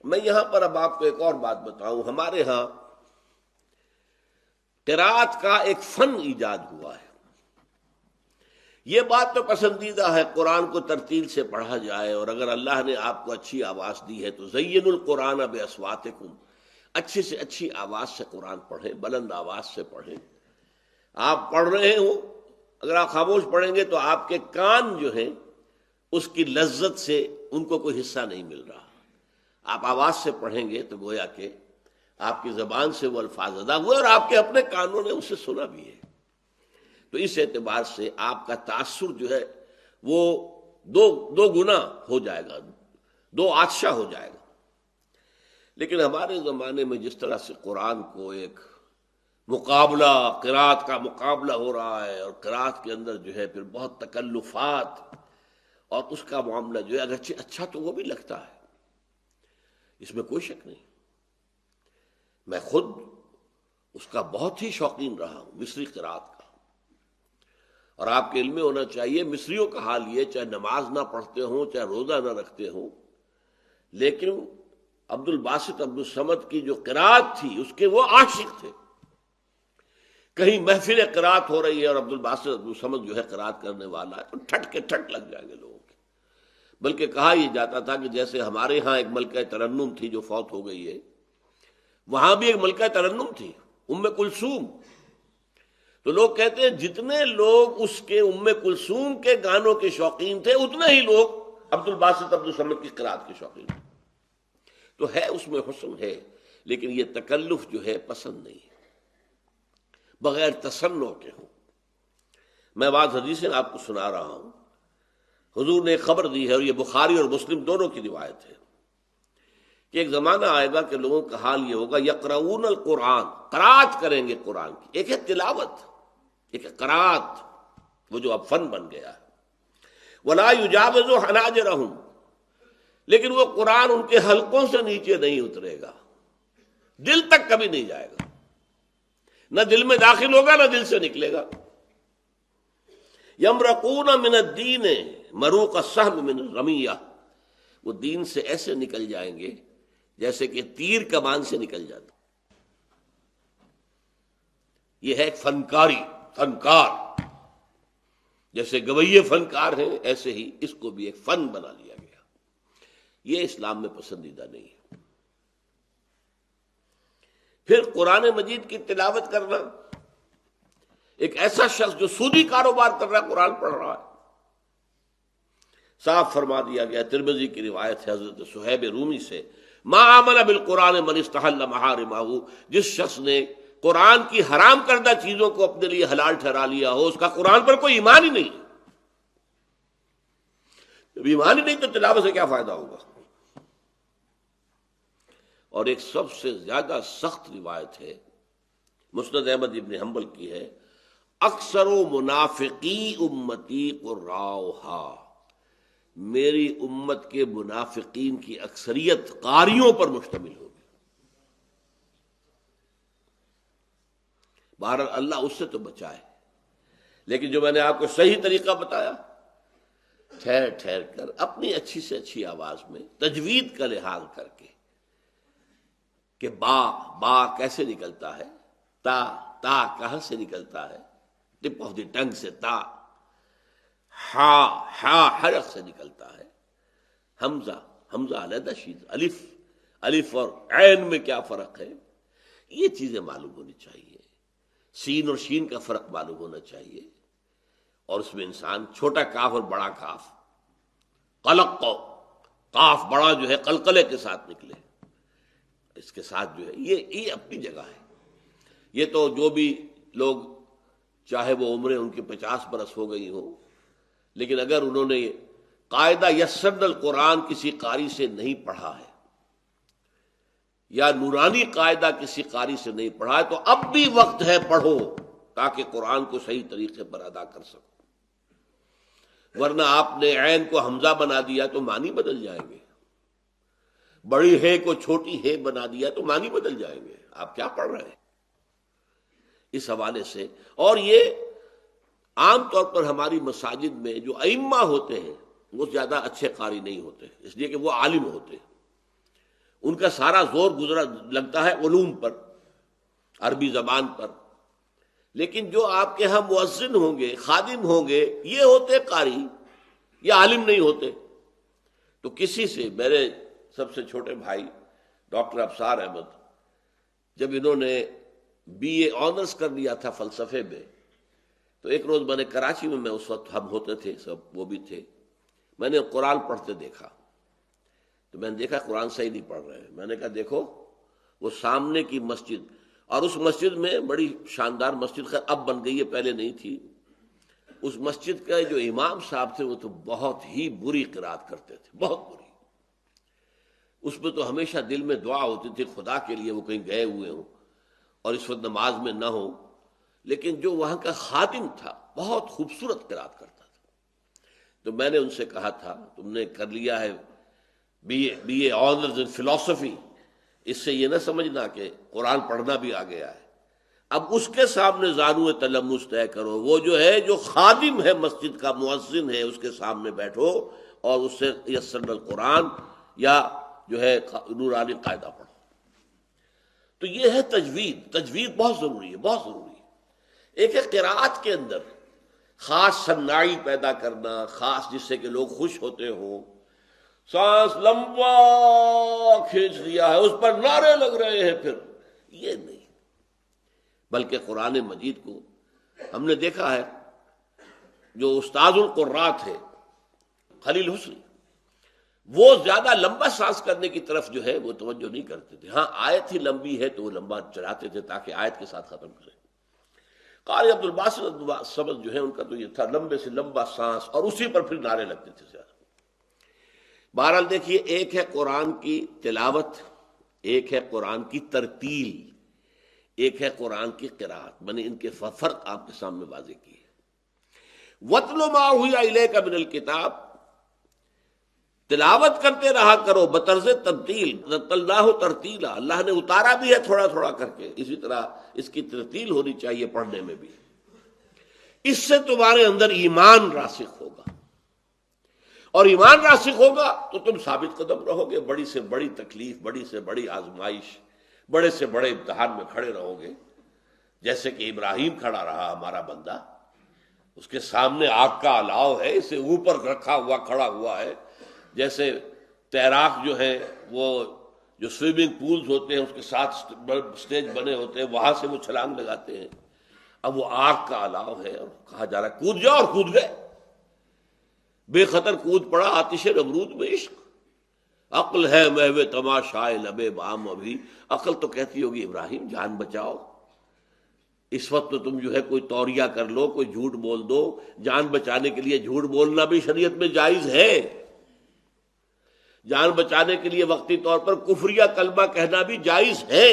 میں یہاں پر اب آپ کو ایک اور بات بتاؤں. ہمارے ہاں قرات کا ایک فن ایجاد ہوا ہے. یہ بات تو پسندیدہ ہے قرآن کو ترتیل سے پڑھا جائے، اور اگر اللہ نے آپ کو اچھی آواز دی ہے تو زین القرآن باصواتکم، اچھی سے اچھی آواز سے قرآن پڑھیں، بلند آواز سے پڑھیں. آپ پڑھ رہے ہوں، اگر آپ خاموش پڑھیں گے تو آپ کے کان جو ہیں اس کی لذت سے ان کو کوئی حصہ نہیں مل رہا. آپ آواز سے پڑھیں گے تو گویا کہ آپ کی زبان سے وہ الفاظ ادا ہوئے اور آپ کے اپنے کانوں نے اسے سنا بھی ہے. تو اس اعتبار سے آپ کا تاثر جو ہے وہ دو گنا ہو جائے گا، دو آتشہ ہو جائے گا. لیکن ہمارے زمانے میں جس طرح سے قرآن کو ایک مقابلہ، قرات کا مقابلہ ہو رہا ہے، اور قرات کے اندر جو ہے پھر بہت تکلفات، اور اس کا معاملہ جو ہے اگرچہ اچھا تو وہ بھی لگتا ہے، اس میں کوئی شک نہیں. میں خود اس کا بہت ہی شوقین رہا ہوں، مصری قرات کا. اور آپ کے علم میں ہونا چاہیے مصریوں کا حال یہ، چاہے نماز نہ پڑھتے ہوں، چاہے روزہ نہ رکھتے ہوں، لیکن عبد الباسط عبد الصمد کی جو قرات تھی اس کے وہ عاشق تھے. کہیں محفل قرات ہو رہی ہے اور عبد الباسط عبد الصمد جو ہے قرات کرنے والا ہے تو ٹھٹ کے ٹھٹ لگ جائیں گے لوگوں کے. بلکہ کہا یہ جاتا تھا کہ جیسے ہمارے ہاں ایک ملکہ ترنم تھی جو فوت ہو گئی ہے، وہاں بھی ایک ملکہ ترنم تھی، ام کلثوم. تو لوگ کہتے ہیں جتنے لوگ اس کے ام کلثوم کے گانوں کے شوقین تھے اتنے ہی لوگ عبد الباسط عبد الصمد کی قرات کے شوقین تھے. تو ہے اس میں حسن ہے، لیکن یہ تکلف جو ہے پسند نہیں ہے، بغیر تصنع کے ہوں. میں بعض حدیثیں آپ کو سنا رہا ہوں. حضور نے ایک خبر دی ہے، اور یہ بخاری اور مسلم دونوں کی روایت ہے، کہ ایک زمانہ آئے گا کہ لوگوں کا حال یہ ہوگا یقرؤون القرآن، قرات کریں گے قرآن کی. ایک ہے تلاوت، ایک ہے قرات، وہ جو اب فن بن گیا ہے. ولا یجاوز حناجرہم، لیکن وہ قرآن ان کے حلقوں سے نیچے نہیں اترے گا، دل تک کبھی نہیں جائے گا، نہ دل میں داخل ہوگا نہ دل سے نکلے گا. یمرقون من الدین مروق السهم من الرمیہ، وہ دین سے ایسے نکل جائیں گے جیسے کہ تیر کمان سے نکل جاتا. یہ ہے ایک فنکار، جیسے گویے فنکار ہیں ایسے ہی اس کو بھی ایک فن بنا لیا گیا. یہ اسلام میں پسندیدہ نہیں ہے. پھر قرآن مجید کی تلاوت کرنا، ایک ایسا شخص جو سودی کاروبار کر رہا ہے قرآن پڑھ رہا ہے. صاف فرما دیا گیا، ترمذی کی روایت ہے حضرت صہیب رومی سے، ما آمن بالقرآن من استحل محارمہ، جس شخص نے قرآن کی حرام کردہ چیزوں کو اپنے لیے حلال ٹھہرا لیا ہو، اس کا قرآن پر کوئی ایمان ہی نہیں. جب ایمان ہی نہیں تو تلاوت سے کیا فائدہ ہوگا. اور ایک سب سے زیادہ سخت روایت ہے، مسند احمد ابن حنبل کی ہے، اکثر منافقی امتی قراؤہا، میری امت کے منافقین کی اکثریت قاریوں پر مشتمل ہوگی. بہرحال اللہ اس سے تو بچائے، لیکن جو میں نے آپ کو صحیح طریقہ بتایا، ٹھہر ٹھہر کر اپنی اچھی سے اچھی آواز میں تجوید کا لحاظ کر کے، کہ با کیسے نکلتا ہے، تا کہاں سے نکلتا ہے، ٹپ آف دی ٹنگ سے تا، ہا حرف سے نکلتا ہے، حمزہ علیحدہ شید، الف اور عین میں کیا فرق ہے، یہ چیزیں معلوم ہونی چاہیے. سین اور شین کا فرق معلوم ہونا چاہیے. اور اس میں انسان چھوٹا کاف اور بڑا کاف، قلق کاف بڑا جو ہے قلقلے کے ساتھ نکلے، اس کے ساتھ جو ہے یہ اپنی جگہ ہے. یہ تو جو بھی لوگ چاہے وہ عمریں ان کی 50 برس ہو گئی ہو، لیکن اگر انہوں نے قاعدہ یسرن القرآن کسی قاری سے نہیں پڑھا ہے، یا نورانی قاعدہ کسی قاری سے نہیں پڑھا ہے، تو اب بھی وقت ہے پڑھو، تاکہ قرآن کو صحیح طریقے پر ادا کر سکو. ورنہ آپ نے عین کو حمزہ بنا دیا تو معنی بدل جائیں گے، بڑی ہے کو چھوٹی ہے بنا دیا تو معنی بدل جائیں گے. آپ کیا پڑھ رہے ہیں اس حوالے سے. اور یہ عام طور پر ہماری مساجد میں جو ائمہ ہوتے ہیں وہ زیادہ اچھے قاری نہیں ہوتے، اس لیے کہ وہ عالم ہوتے ہیں. ان کا سارا زور گزرا لگتا ہے علوم پر، عربی زبان پر، لیکن جو آپ کے ہاں مؤذن ہوں گے، خادم ہوں گے، یہ ہوتے قاری، یہ عالم نہیں ہوتے۔ تو کسی سے، میرے سب سے چھوٹے بھائی ڈاکٹر ابصار احمد، جب انہوں نے بی اے آنرز کر لیا تھا فلسفے میں، تو ایک روز میں نے کراچی میں اس وقت ہم ہوتے تھے سب، وہ بھی تھے، میں نے قرآن پڑھتے دیکھا، تو میں نے دیکھا قرآن صحیح نہیں پڑھ رہے ہیں۔ میں نے کہا دیکھو، وہ سامنے کی مسجد، اور اس مسجد میں بڑی شاندار مسجد، خیر اب بن گئی ہے، پہلے نہیں تھی، اس مسجد کا جو امام صاحب تھے وہ تو بہت ہی بری قرات کرتے تھے، بہت بری۔ اس میں تو ہمیشہ دل میں دعا ہوتی تھی خدا کے لیے وہ کہیں گئے ہوئے ہوں اور اس وقت نماز میں نہ ہو، لیکن جو وہاں کا خادم تھا بہت خوبصورت قرات کرتا تھا۔ تو میں نے ان سے کہا تھا تم نے کر لیا ہے بی اے آنرز ان فلسفی، اس سے یہ نہ سمجھنا کہ قرآن پڑھنا بھی آ گیا ہے، اب اس کے سامنے زانو تلمس طے کرو، وہ جو ہے جو خادم ہے مسجد کا، مؤذن ہے، اس کے سامنے بیٹھو اور اس سے یسر القرآن یا جو ہے نورانی قاعدہ پڑھو۔ تو یہ ہے تجوید۔ تجوید بہت ضروری ہے، بہت ضروری ہے۔ ایک ہے قراءت کے اندر خاص صناعی پیدا کرنا، خاص جس سے کہ لوگ خوش ہوتے ہوں، سانس لمبا کھینچ لیا ہے، اس پر نعرے لگ رہے ہیں، پھر یہ نہیں، بلکہ قرآن مجید کو ہم نے دیکھا ہے، جو استاد القراء تھے خلیل حسنی، وہ زیادہ لمبا سانس کرنے کی طرف جو ہے وہ توجہ نہیں کرتے تھے، ہاں آیت ہی لمبی ہے تو وہ لمبا چلاتے تھے تاکہ آیت کے ساتھ ختم کریں۔ قاری عبد الباسط سبز جو ہے ان کا تو یہ تھا، لمبے سے لمبا سانس، اور اسی پر پھر نعرے لگتے تھے زیادہ۔ بہرحال دیکھیے، ایک ہے قرآن کی تلاوت، ایک ہے قرآن کی ترتیل، ایک ہے قرآن کی قراءت، میں نے ان کے فرق آپ کے سامنے واضح کی ہے۔ وَاتْلُ مَا أُوحِیَ إِلَیْکَ مِنَ الْکِتَابِ، تلاوت کرتے رہا کرو بطرز ترتیل، رتلناہ ترتیلا، اللہ نے اتارا بھی ہے تھوڑا تھوڑا کر کے، اسی طرح اس کی ترتیل ہونی چاہیے پڑھنے میں بھی۔ اس سے تمہارے اندر ایمان راسخ ہوگا، اور ایمان راسخ ہوگا تو تم ثابت قدم رہو گے، بڑی سے بڑی تکلیف، بڑی سے بڑی آزمائش، بڑے سے بڑے امتحان میں کھڑے رہو گے، جیسے کہ ابراہیم کھڑا رہا ہمارا بندہ، اس کے سامنے آگ کا الاؤ ہے، اسے اوپر رکھا ہوا کھڑا ہوا ہے، جیسے تیراک جو ہے وہ جو سوئمنگ پولز ہوتے ہیں اس کے ساتھ سٹیج بنے ہوتے ہیں، وہاں سے وہ چھلانگ لگاتے ہیں، اب وہ آگ کا الاؤ ہے اور کہا جا رہا ہے کود جاؤ، اور کود گئے، بے خطر کود پڑا آتش نمرود میں عشق۔ عقل ہے محو تماشائے لب بام، ابھی عقل تو کہتی ہوگی ابراہیم جان بچاؤ، اس وقت تو تم جو ہے کوئی توریہ کر لو، کوئی جھوٹ بول دو، جان بچانے کے لیے جھوٹ بولنا بھی شریعت میں جائز ہے، جان بچانے کے لیے وقتی طور پر کفریہ کلمہ کہنا بھی جائز ہے۔